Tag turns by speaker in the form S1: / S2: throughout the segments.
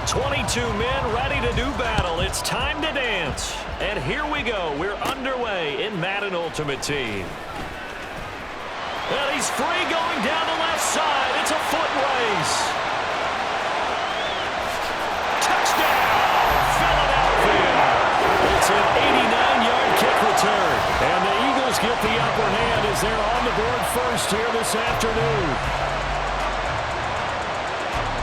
S1: 22 men ready to do battle. It's time to dance. And here we go. We're underway in Madden Ultimate Team. And he's free going down the left side. It's a foot race. Touchdown, Philadelphia. It's an 89-yard kick return. And the Eagles get the upper hand as they're on the board first here this afternoon.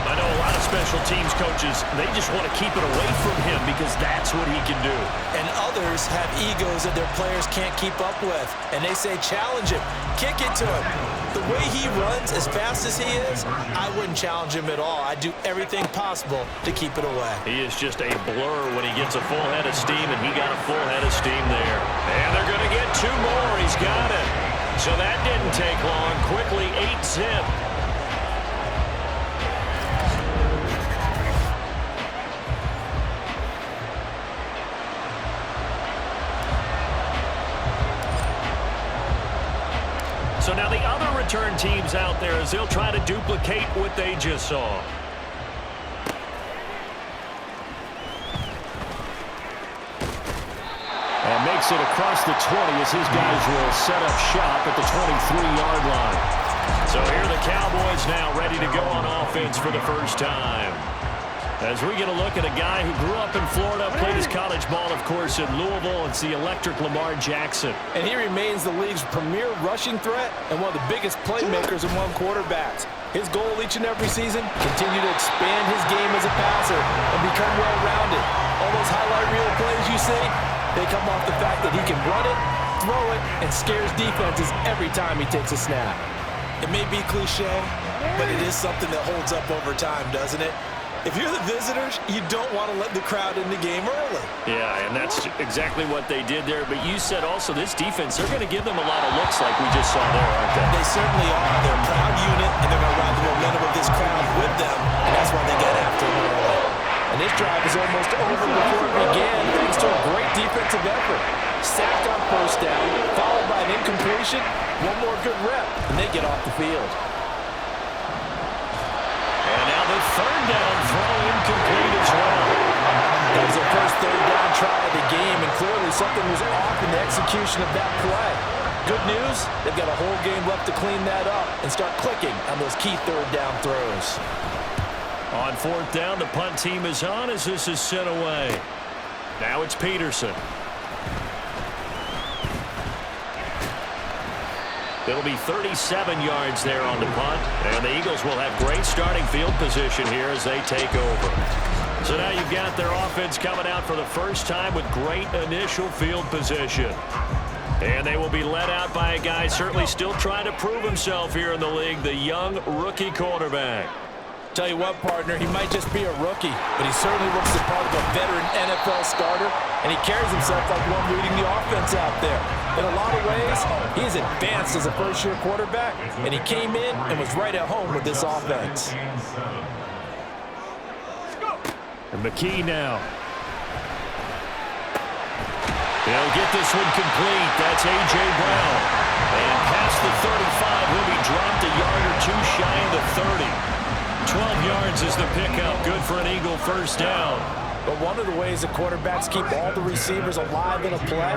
S1: I know a lot of special teams coaches, they just want to keep it away from him because that's what he can do.
S2: And others have egos that their players can't keep up with. And they say, challenge him, kick it to him. The way he runs as fast as he is, I wouldn't challenge him at all. I'd do everything possible to keep it away.
S1: He is just a blur when he gets a full head of steam, and he got a full head of steam there. And they're going to get two more. He's got it. So that didn't take long. Quickly, 8-zip. So now the other return teams out there as they'll try to duplicate what they just saw. And makes it across the 20 as his guys will set up shop at the 23-yard line. So here are the Cowboys now ready to go on offense for the first time. As we get a look at a guy who grew up in Florida, played his college ball, of course, in Louisville. It's the electric Lamar Jackson.
S2: And he remains the league's premier rushing threat and one of the biggest playmakers among quarterbacks. His goal each and every season, continue to expand his game as a passer and become well-rounded. All those highlight reel plays you see, they come off the fact that he can run it, throw it, and scares defenses every time he takes a snap. It may be cliche, but it is something that holds up over time, doesn't it? If you're the visitors, you don't want to let the crowd in the game early.
S1: Yeah, and that's exactly what they did there. But you said also this defense, they're going to give them a lot of looks like we just saw there, aren't they?
S2: They certainly are. They're a proud unit, and they're going to ride the momentum of this crowd with them, and that's why they get after them early. And this drive is almost over before it began, thanks to a great defensive effort. Sacked on first down, followed by an incompletion, one more good rep, and they get off the field.
S1: And now the third down throw incomplete as well.
S2: That was their first third down try of the game, and clearly something was off in the execution of that play. Good news, they've got a whole game left to clean that up and start clicking on those key third down throws.
S1: On fourth down, the punt team is on as this is sent away. Now it's Peterson. It'll be 37 yards there on the punt, and the Eagles will have great starting field position here as they take over. So now you've got their offense coming out for the first time with great initial field position. And they will be led out by a guy certainly still trying to prove himself here in the league, the young rookie quarterback.
S2: Tell you what, partner, he might just be a rookie, but he certainly looks the part of a veteran NFL starter, and he carries himself like one leading the offense out there. In a lot of ways, he is advanced as a first-year quarterback, and he came in and was right at home with this offense.
S1: And McKee now. They'll get this one complete. That's A.J. Brown. And past the 35, will be dropped a yard or two shy of the 30. 12 yards is the pickup. Good for an Eagle first down.
S2: But one of the ways that quarterbacks keep all the receivers alive in a play,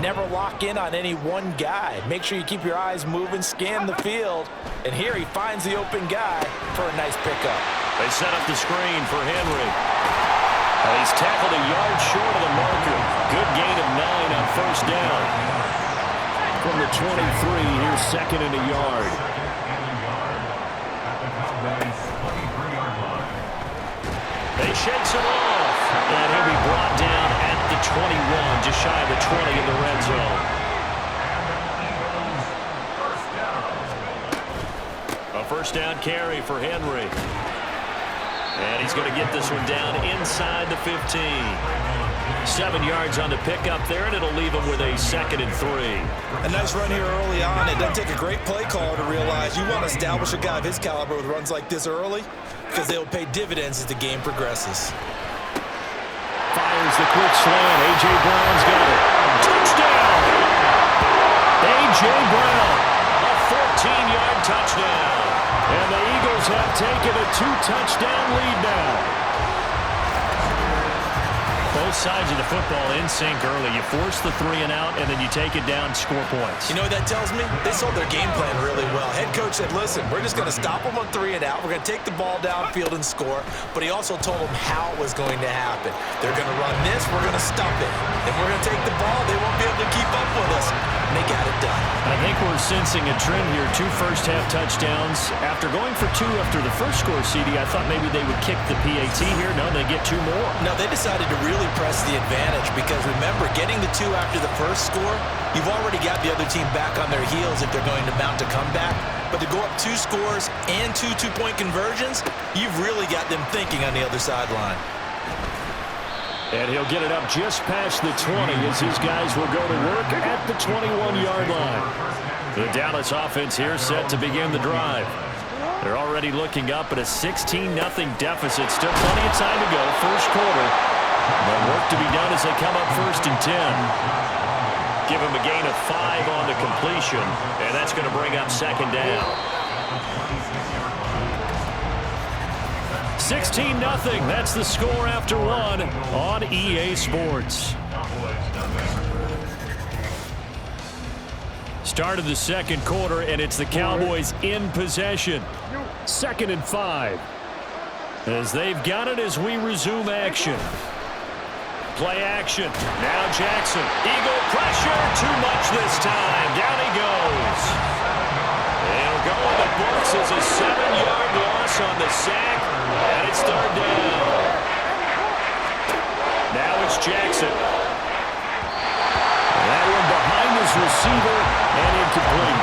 S2: never lock in on any one guy. Make sure you keep your eyes moving, scan the field. And here he finds the open guy for a nice pickup.
S1: They set up the screen for Henry. And he's tackled a yard short of the marker. Good gain of 9 on first down. From the 23, here's second and a yard. He shakes it off, and he'll be brought down at the 21, just shy of the 20 in the red zone. A first down carry for Henry. And he's going to get this one down inside the 15. 7 yards on the pickup there, and it'll leave him with a 2nd and 3.
S2: A nice run here early on. It doesn't take a great play caller to realize you want to establish a guy of his caliber with runs like this early because they'll pay dividends as the game progresses.
S1: Fires the quick slant. A.J. Brown's got it. Touchdown! A.J. Brown, a 14-yard touchdown. And the Eagles have taken a 2-touchdown lead now. Both sides of the football in sync early. You force the 3 and out, and then you take it down and score points.
S2: You know what that tells me? They sold their game plan really well. Head coach said, listen, we're just going to stop them on 3 and out. We're going to take the ball downfield and score. But he also told them how it was going to happen. They're going to run this. We're going to stop it. If we're going to take the ball, they won't be able to keep up with us. And they got it done.
S1: I think we're sensing a trend here. 2 first-half touchdowns. After going for 2 after the first score, CD, I thought maybe they would kick the PAT here. No, they get 2 more.
S2: No, they decided to really press the advantage because, remember, getting the 2 after the first score, you've already got the other team back on their heels if they're going to mount a comeback. But to go up 2 scores and 2 two-point conversions, you've really got them thinking on the other sideline.
S1: And he'll get it up just past the 20 as his guys will go to work at the 21-yard line. The Dallas offense here set to begin the drive. They're already looking up at a 16-0 deficit. Still plenty of time to go. First quarter. But work to be done as they come up 1st and 10. Give him a gain of 5 on the completion. And that's going to bring up 2nd down. 16-0. That's the score after 1 on EA Sports. Start of the second quarter, and it's the Cowboys in possession. 2nd and 5. As they've got it as we resume action. Play action. Now Jackson. Eagle pressure. Too much this time. Down he goes. It'll go in the books as a 7-yard loss on the sack. And it's 3rd down. Now it's Jackson. That one behind his receiver and incomplete.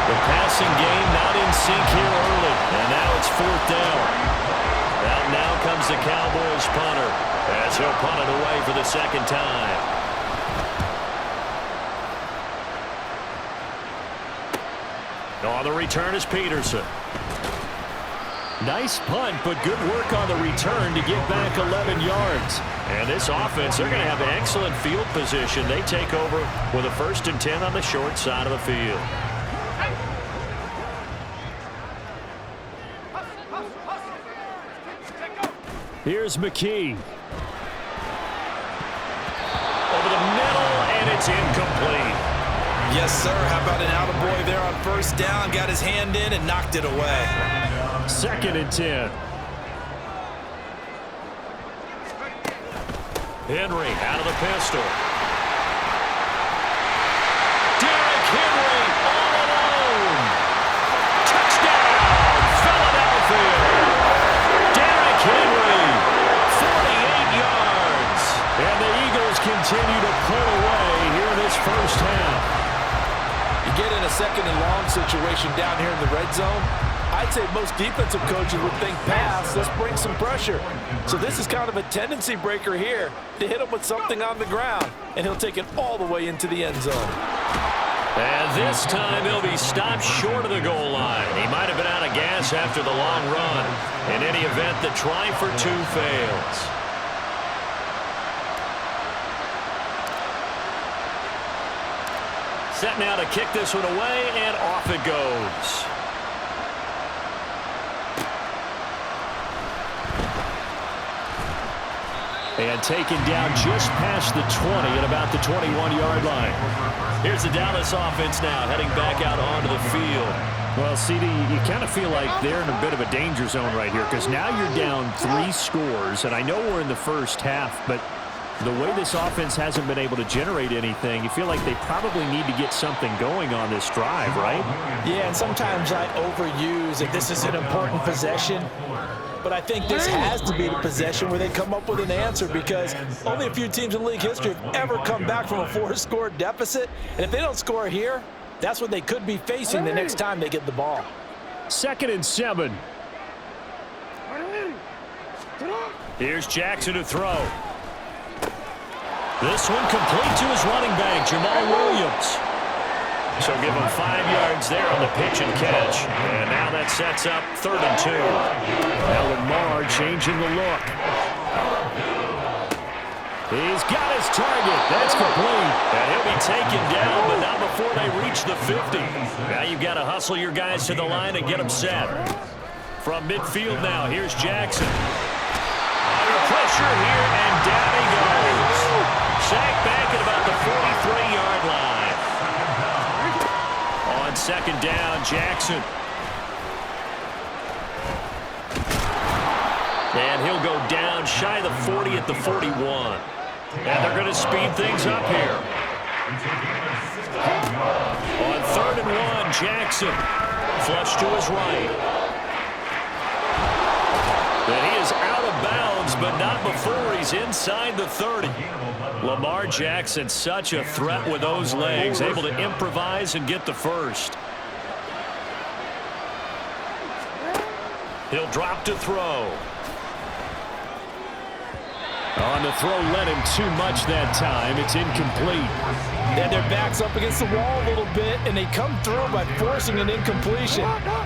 S1: The passing game not in sync here early. And now it's 4th down. Now comes the Cowboys punter as he'll punt it away for the 2nd time. On the return is Peterson. Nice punt, but good work on the return to get back 11 yards. And this offense, they're going to have an excellent field position. They take over with a 1st and 10 on the short side of the field. Here's McKee. Over the middle, and it's incomplete.
S2: Yes, sir. How about an attaboy there on 1st down? Got his hand in and knocked it away.
S1: 2nd and 10. Henry out of the pistol. Derrick Henry all alone. Touchdown, Philadelphia. Derrick Henry, 48 yards. And the Eagles continue to pull away here in this 1st half.
S2: You get in a 2nd and long situation down here in the red zone, I'd say most defensive coaches would think pass, let's bring some pressure. So this is kind of a tendency breaker here to hit him with something on the ground, and he'll take it all the way into the end zone.
S1: And this time he'll be stopped short of the goal line. He might have been out of gas after the long run. In any event, the try for 2 fails. Set now to kick this one away, and off it goes. And taken down just past the 20 at about the 21-yard line. Here's the Dallas offense now heading back out onto the field. Well, CD, you kind of feel like they're in a bit of a danger zone right here because now you're down 3 scores, and I know we're in the 1st half, but the way this offense hasn't been able to generate anything, you feel like they probably need to get something going on this drive, right?
S2: Yeah, and sometimes I overuse that this is an important possession. But I think this has to be the possession where they come up with an answer because only a few teams in league history have ever come back from a 4-score deficit. And if they don't score here, that's what they could be facing the next time they get the ball.
S1: 2nd and 7. Here's Jackson to throw. This one complete to his running back, Jamal Williams. So give him 5 yards there on the pitch and catch. And now that sets up 3rd and 2. Now Lamar changing the look. He's got his target. That's complete. And he'll be taken down, but not before they reach the 50. Now you've got to hustle your guys to the line and get them set. From midfield now, here's Jackson. Under pressure here, and down he goes. second down. Jackson. And he'll go down shy of the 40 at the 41. And they're going to speed things up here. On 3rd and 1, Jackson. Flush to his right. And he is out of bounds, but not before he's inside the 30. Lamar Jackson, such a threat with those legs, able to improvise and get the first. He'll drop to throw. On the throw, led him too much that time. It's incomplete.
S2: And their back's up against the wall a little bit, and they come through by forcing an incompletion.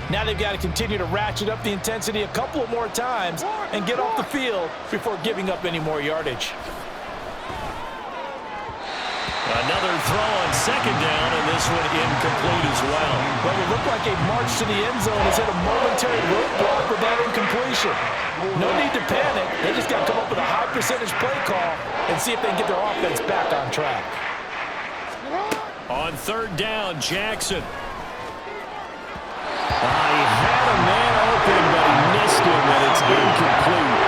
S2: Now they've got to continue to ratchet up the intensity a couple of more times and get off the field before giving up any more yardage.
S1: Another throw on second down, and this one incomplete as well.
S2: But it looked like a march to the end zone has hit a momentary roadblock with that incompletion. No need to panic. They just got to come up with a high percentage play call and see if they can get their offense back on track.
S1: On 3rd down, Jackson. He had a man open, but he missed him, and it's incomplete.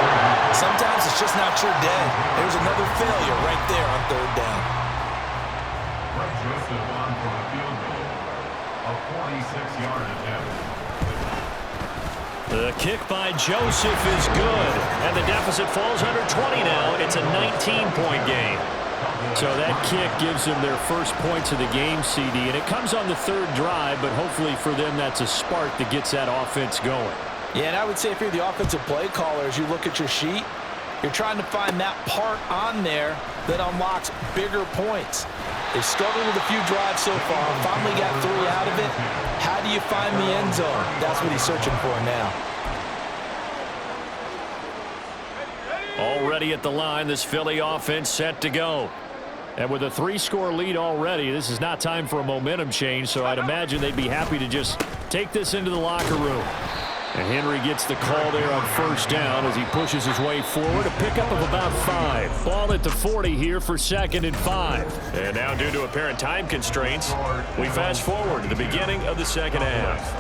S2: Sometimes it's just not your day. There's another failure right there on 3rd down.
S3: Joseph on for a field goal, a 46-yard attempt.
S1: The kick by Joseph is good, and the deficit falls under 20 now. It's a 19-point game. So that kick gives them their first points of the game, CD, and it comes on the 3rd drive, but hopefully for them that's a spark that gets that offense going.
S2: Yeah, and I would say if you're the offensive play caller, as you look at your sheet, you're trying to find that part on there that unlocks bigger points. They've struggled with a few drives so far. Finally got 3 out of it. How do you find the end zone? That's what he's searching for now.
S1: Already at the line, this Philly offense set to go. And with a 3-score lead already, this is not time for a momentum change, so I'd imagine they'd be happy to just take this into the locker room. And Henry gets the call there on 1st down as he pushes his way forward. A pickup of about 5. Ball at the 40 here for 2nd and 5. And now due to apparent time constraints, we fast forward to the beginning of the 2nd half.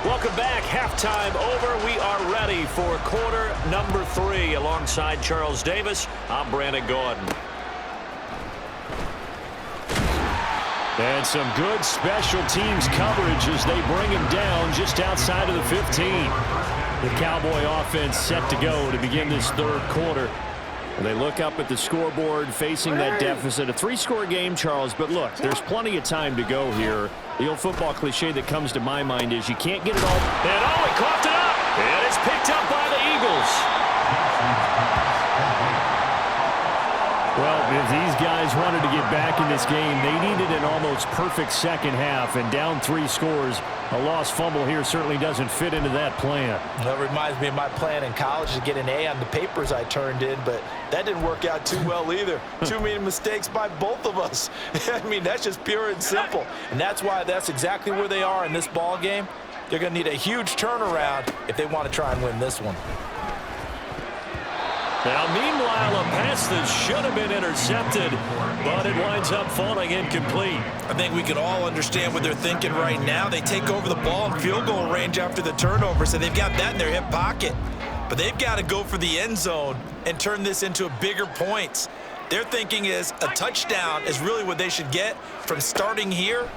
S1: Welcome back. Halftime over. We are ready for quarter number 3. Alongside Charles Davis, I'm Brandon Gordon. And some good special teams coverage as they bring him down just outside of the 15. The Cowboy offense set to go to begin this 3rd quarter. And they look up at the scoreboard facing that deficit. A 3-score game, Charles, but look, there's plenty of time to go here. The old football cliche that comes to my mind is you can't get it all. And he coughed it up. And it's picked up by the Eagles. Well, if these guys wanted to get back in this game, they needed an almost perfect second half, and down 3 scores. A lost fumble here certainly doesn't fit into that plan.
S2: That reminds me of my plan in college to get an A on the papers I turned in, but that didn't work out too well either. Too many mistakes by both of us. I mean, that's just pure and simple. And that's why that's exactly where they are in this ball game. They're going to need a huge turnaround if they want to try and win this one.
S1: Now, meanwhile, a pass that should have been intercepted, but it winds up falling incomplete.
S2: I think we can all understand what they're thinking right now. They take over the ball in field goal range after the turnover, so they've got that in their hip pocket. But they've got to go for the end zone and turn this into bigger points. Their thinking is a touchdown is really what they should get from starting here.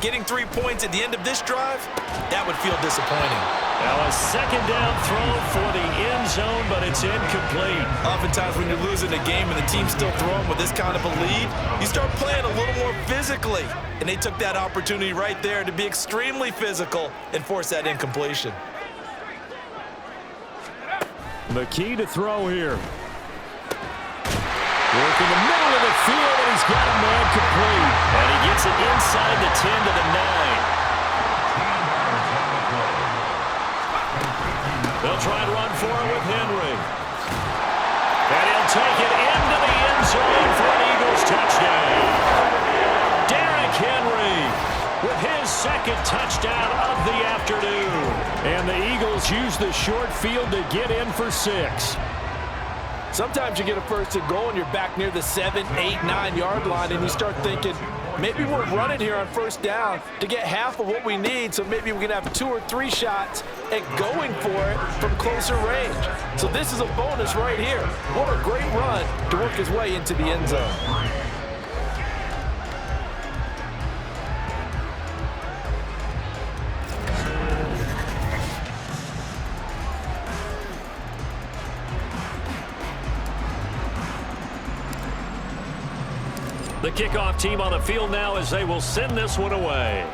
S2: Getting 3 points at the end of this drive, that would feel disappointing.
S1: Now a 2nd down throw for the end zone, but it's incomplete.
S2: Oftentimes when you're losing a game and the team's still throwing with this kind of a lead, you start playing a little more physically. And they took that opportunity right there to be extremely physical and force that incompletion.
S1: McKee to throw here. Work in the middle of the field, and he's got a man complete. And he gets it inside the 10 to the 9. They'll try and run for it with Henry. And he'll take it into the end zone for an Eagles touchdown. Derrick Henry with his 2nd touchdown of the afternoon. And the Eagles use the short field to get in for 6.
S2: Sometimes you get a first and goal and you're back near the 7, 8, 9-yard line, and you start thinking, maybe we're running here on first down to get half of what we need, so maybe we can have 2 or 3 shots at going for it from closer range. So this is a bonus right here. What a great run to work his way into the end zone.
S1: The kickoff team on the field now as they will send this one away.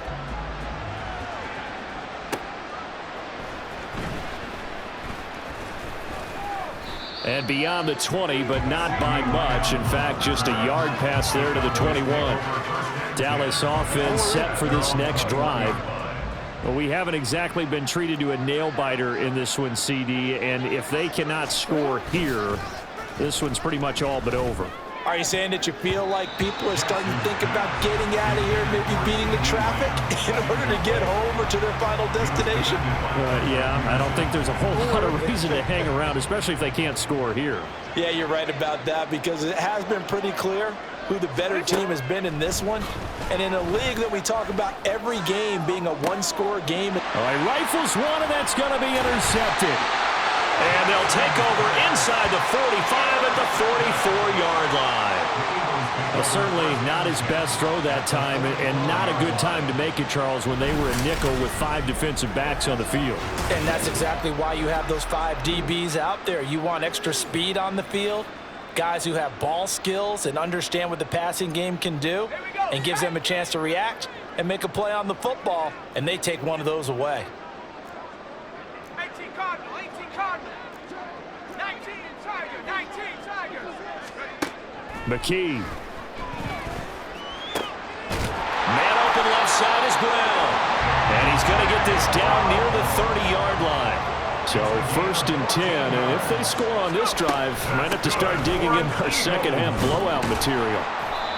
S1: And beyond the 20, but not by much. In fact, just a yard pass there to the 21. Dallas offense set for this next drive. Well, we haven't exactly been treated to a nail-biter in this one, CD. And if they cannot score here, this one's pretty much all but over.
S2: Are you saying that you feel like people are starting to think about getting out of here, maybe beating the traffic in order to get home or to their final destination?
S1: Yeah, I don't think there's a whole lot of reason to hang around, especially if they can't score here.
S2: Yeah, you're right about that, because it has been pretty clear who the better team has been in this one. And in a league that we talk about every game being a one-score game.
S1: All right, rifles one, and that's going to be intercepted. And they'll take over inside the 45 at the 44-yard line. Well, certainly not his best throw that time, and not a good time to make it, Charles, when they were a nickel with 5 defensive backs on the field.
S2: And that's exactly why you have those 5 DBs out there. You want extra speed on the field, guys who have ball skills and understand what the passing game can do, and gives them a chance to react and make a play on the football, and they take one of those away.
S1: McKee. Man open left side is Brown. And he's going to get this down near the 30-yard line. So 1st and 10. And if they score on this drive, might have to start digging in our second-half blowout material.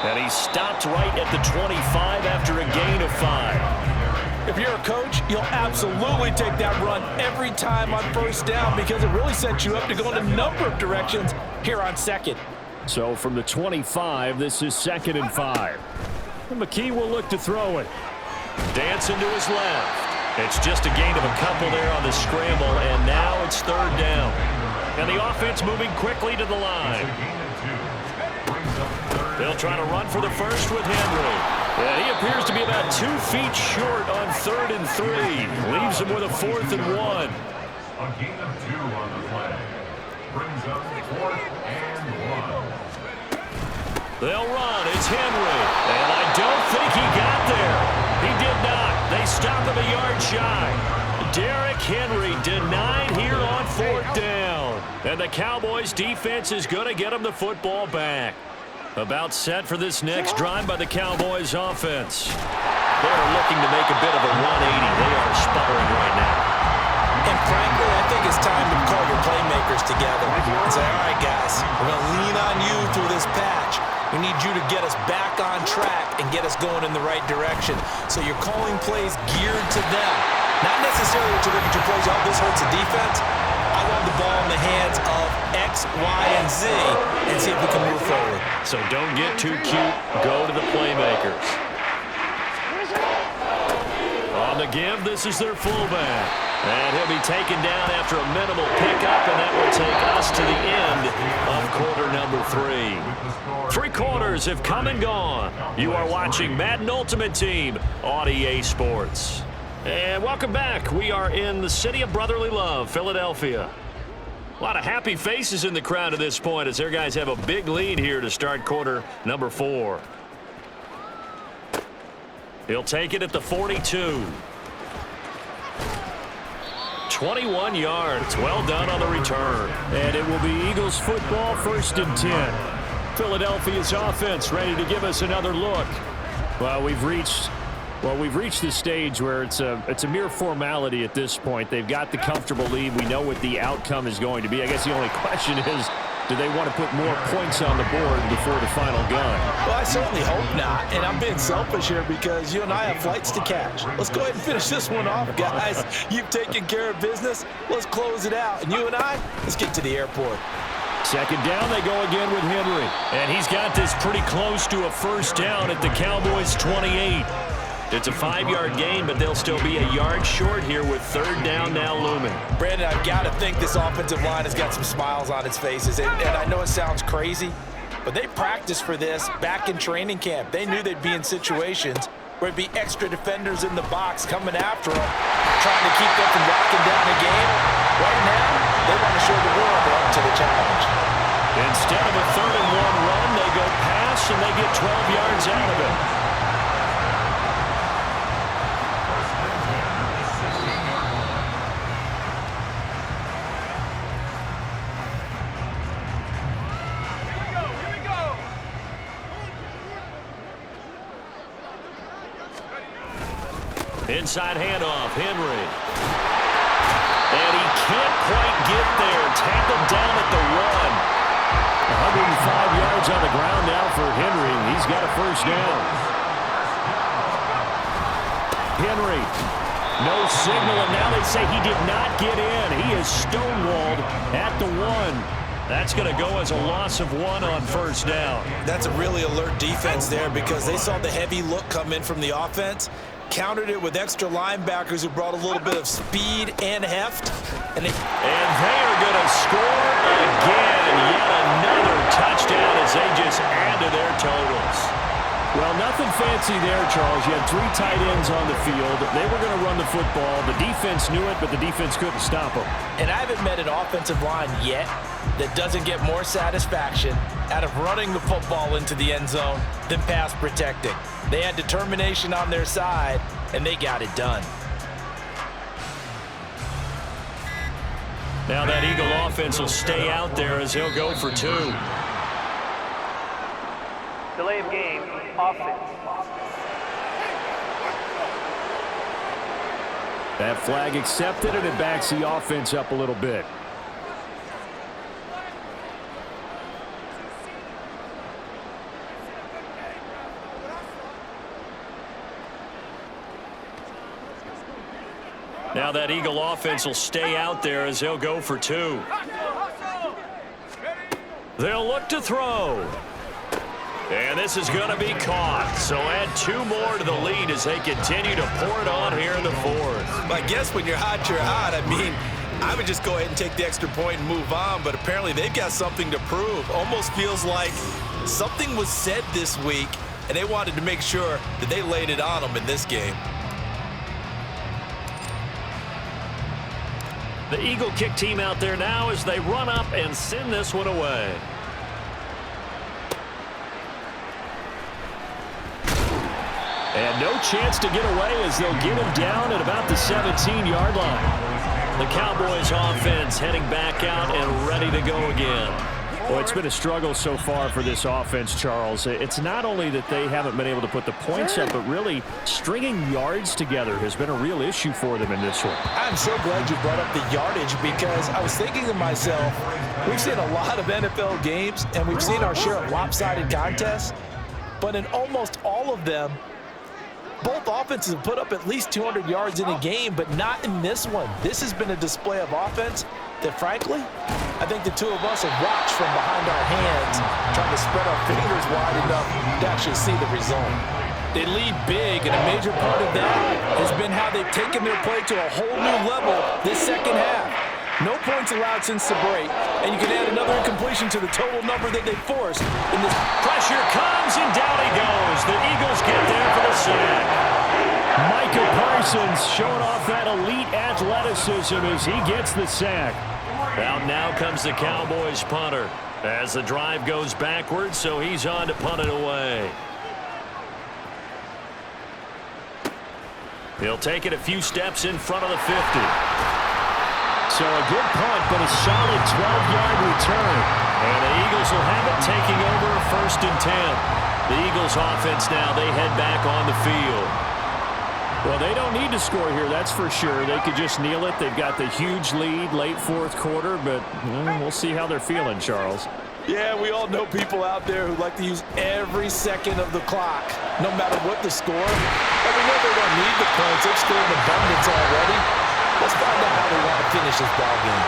S1: And he stopped right at the 25 after a gain of 5.
S2: If you're a coach, you'll absolutely take that run every time on first down, because it really sets you up to go in a number of directions here on second.
S1: So from the 25, this is 2nd and 5. And McKee will look to throw it. Dancing to his left. It's just a gain of a couple there on the scramble, and now it's 3rd down. And the offense moving quickly to the line. They'll try to run for the first with Henry. And he appears to be about 2 feet short on 3rd and 3. Leaves him with a 4th and 1.
S3: A gain of 2 on the play. Brings up 4th and 1.
S1: They'll run. It's Henry. And I don't think he got there. He did not. They stop him a yard shy. Derrick Henry denied here on 4th down. And the Cowboys defense is going to get him the football back. About set for this next drive by the Cowboys offense. They're looking to make a bit of a 180. They are sputtering right now.
S2: And frankly, I think it's time to call your playmakers together and say, all right, guys, we're going to lean on you through this patch. We need you to get us back on track and get us going in the right direction. So you're calling plays geared to them. Not necessarily to look at your plays, oh, this hurts the defense. I want the ball in the hands of X, Y, and Z and see if we can move forward.
S1: So don't get too cute. Go to the playmakers. On the give, this is their fullback. And he'll be taken down after a minimal pickup, and that will take us to the end of quarter number 3. 3 quarters have come and gone. You are watching Madden Ultimate Team on EA Sports. And welcome back. We are in the city of brotherly love, Philadelphia. A lot of happy faces in the crowd at this point as their guys have a big lead here to start quarter number 4. He'll take it at the 42. 21 yards. Well done on the return. And it will be Eagles football, 1st and 10. Philadelphia's offense ready to give us another look. Well, we've reached the stage where it's a mere formality at this point. They've got the comfortable lead. We know what the outcome is going to be. I guess the only question is, do they want to put more points on the board before the final gun?
S2: Well, I certainly hope not, and I'm being selfish here because you and I have flights to catch. Let's go ahead and finish this one off, guys. You've taken care of business. Let's close it out. And you and I, let's get to the airport.
S1: Second down, they go again with Henry. And he's got this pretty close to a first down at the Cowboys' 28. It's a 5-yard gain, but they'll still be a yard short here with third down now looming.
S2: Brandon, I've got to think this offensive line has got some smiles on its faces. And I know it sounds crazy, but they practiced for this back in training camp. They knew they'd be in situations where it'd be extra defenders in the box coming after them, trying to keep them from locking down the game. Right now, they want to show the world they're up to the challenge.
S1: Instead of a 3rd-and-1 run, they go pass, and they get 12 yards out of it. Inside handoff, Henry. And he can't quite get there. Tackled down at the 1. 105 yards on the ground now for Henry. He's got a first down. Henry. No signal, and now they say he did not get in. He is stonewalled at the 1. That's going to go as a loss of 1 on first down.
S2: That's a really alert defense there because they saw the heavy look come in from the offense, countered it with extra linebackers who brought a little bit of speed and heft. And they
S1: are going to score again. Yet another touchdown as they just add to their totals. Well, nothing fancy there, Charles. You had 3 tight ends on the field. They were going to run the football. The defense knew it, but the defense couldn't stop them.
S2: And I haven't met an offensive line yet that doesn't get more satisfaction out of running the football into the end zone than pass protecting. They had determination on their side, and they got it done.
S1: Now that Eagle offense will stay out there as he'll go for 2.
S4: Delay of game, offense.
S1: That flag accepted, and it backs the offense up a little bit. Now that Eagle offense will stay out there as he'll go for 2. They'll look to throw. And this is going to be caught. So add 2 more to the lead as they continue to pour it on here in the 4th.
S2: I guess when you're hot, you're hot. I mean, I would just go ahead and take the extra point and move on, but apparently they've got something to prove. Almost feels like something was said this week, and they wanted to make sure that they laid it on them in this game.
S1: The Eagle kick team out there now as they run up and send this one away. And no chance to get away as they'll get him down at about the 17-yard line. The Cowboys offense heading back out and ready to go again. Well, it's been a struggle so far for this offense, Charles. It's not only that they haven't been able to put the points up, but really stringing yards together has been a real issue for them in this one.
S2: I'm so glad you brought up the yardage because I was thinking to myself, we've seen a lot of NFL games and we've seen our share of lopsided contests, but in almost all of them, both offenses have put up at least 200 yards in a game, but not in this one. This has been a display of offense that, frankly, I think the two of us have watched from behind our hands, trying to spread our fingers wide enough to actually see the result. They lead big, and a major part of that has been how they've taken their play to a whole new level this second half. No points allowed since the break, and you can add another incompletion to the total number that they forced. In this
S1: pressure comes, and down he goes. The Eagles get there for the sack. Micah Parsons showing off that elite athleticism as he gets the sack. Out now comes the Cowboys punter as the drive goes backwards, so he's on to punt it away. He'll take it a few steps in front of the 50. So a good punt, but a solid 12-yard return. And the Eagles will have it taking over 1st and 10. The Eagles offense now, they head back on the field. Well, they don't need to score here, that's for sure. They could just kneel it. They've got the huge lead late 4th quarter, but we'll see how they're feeling, Charles.
S2: Yeah, we all know people out there who like to use every second of the clock, no matter what the score. And we know they don't need the points. They've scored in abundance already. Let's find out how they want to finish this ball game.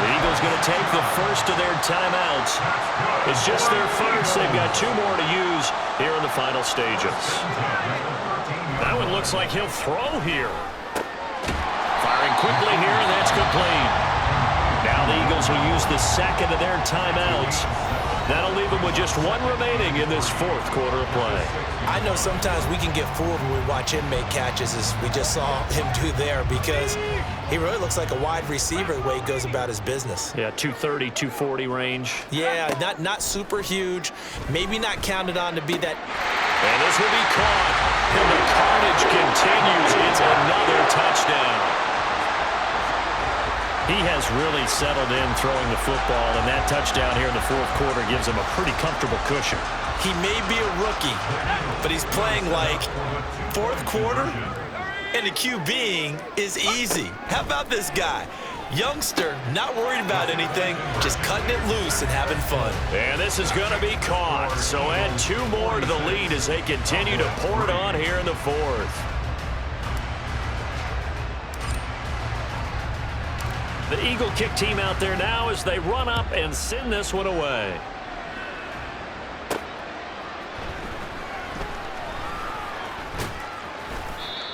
S1: The Eagles going to take the first of their timeouts. It's just their first. They've got 2 more to use here in the final stages. That one looks like he'll throw here. Firing quickly here, and that's complete. Now the Eagles will use the second of their timeouts. That'll leave them with just 1 remaining in this 4th quarter of play.
S2: I know sometimes we can get fooled when we watch him make catches, as we just saw him do there, because he really looks like a wide receiver the way he goes about his business.
S1: Yeah, 230, 240 range.
S2: Yeah, not super huge, maybe not counted on to be that.
S1: And this will be caught. And the carnage continues. It's another touchdown. He has really settled in throwing the football, and that touchdown here in the 4th quarter gives him a pretty comfortable cushion.
S2: He may be a rookie, but he's playing like 4th quarter, and the QBing is easy. How about this guy? Youngster, not worried about anything, just cutting it loose and having fun.
S1: And this is going to be caught. So add 2 more to the lead as they continue to pour it on here in the 4th. The Eagle kick team out there now as they run up and send this one away.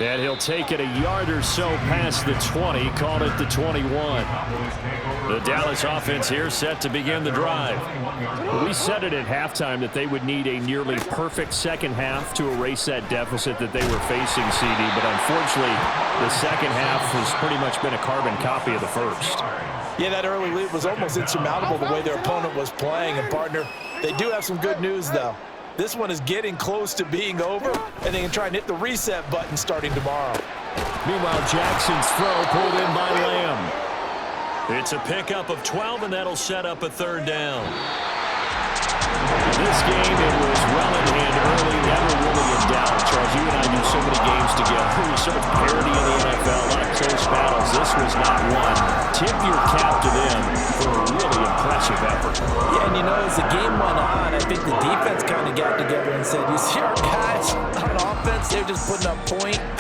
S1: And he'll take it a yard or so past the 20, called it the 21. The Dallas offense here set to begin the drive.
S5: We said it at halftime that they would need a nearly perfect second half to erase that deficit that they were facing, CD, but unfortunately the second half has pretty much been a carbon copy of the first.
S2: Yeah, that early lead was almost insurmountable the way their opponent was playing. And, partner, they do have some good news, though. This one is getting close to being over, and they can try and hit the reset button starting tomorrow.
S1: Meanwhile, Jackson's throw pulled in by Lamb. It's a pickup of 12, and that'll set up a 3rd down.
S5: This game, it was well in hand early, never really in doubt. Charles, you and I do so many games together. There's so much parity in the NFL, a lot of close battles. This was not one. Tip your cap to them for a really impressive effort.
S2: Yeah, and you know, as the game went on, I think the defense kind of got together and said, you see our guys on offense, they're just putting up point